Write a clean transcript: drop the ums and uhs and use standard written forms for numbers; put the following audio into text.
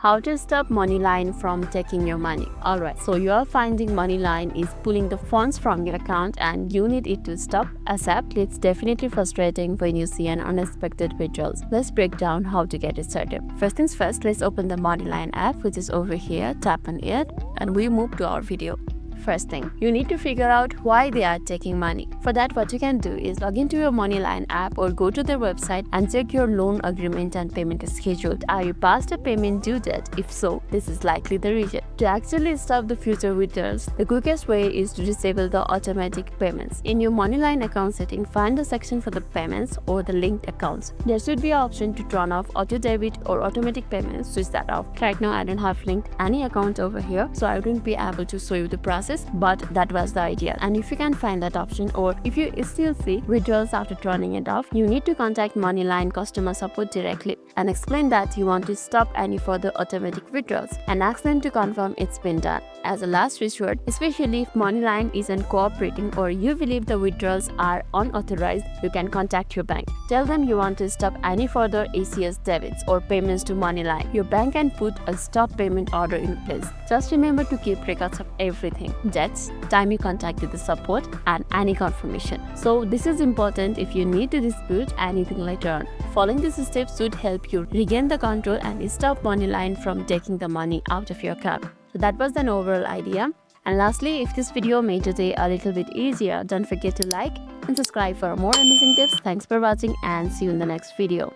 How to stop Moneylion from taking your money. Alright, so you are finding Moneylion is pulling the funds from your account and you need it to stop ASAP. It's definitely frustrating when you see an unexpected withdrawals. Let's break down how to get it started. First things first, let's open the Moneylion app, which is over here. Tap on it and we move to our video. First thing, you need to figure out why they are taking money. For that, what you can do is log into your Moneylion app or go to their website and check your loan agreement and payment schedule. Are you past a payment due date? If so, this is likely the reason. To actually stop the future withdrawals, the quickest way is to disable the automatic payments. In your Moneylion account setting, find the section for the payments or the linked accounts. There should be an option to turn off auto debit or automatic payments. Switch that off. Right now, I don't have linked any account over here, so I wouldn't be able to show you the process, but that was the idea. And if you can find that option, or if you still see withdrawals after turning it off, you need to contact Moneylion customer support directly and explain that you want to stop any further automatic withdrawals and ask them to confirm it's been done. As a last resort, especially if Moneylion isn't cooperating or you believe the withdrawals are unauthorized, you can contact your bank. Tell them you want to stop any further ACS debits or payments to Moneylion. Your bank can put a stop payment order in place. Just remember to keep records of everything: debts, time you contacted the support, and any confirmation. So this is important if you need to dispute anything later on. Following these steps should help you regain the control and stop Moneylion from taking the money out of your account. So that was an overall idea. And lastly, if this video made today a little bit easier, don't forget to like and subscribe for more amazing tips. Thanks for watching and see you in the next video.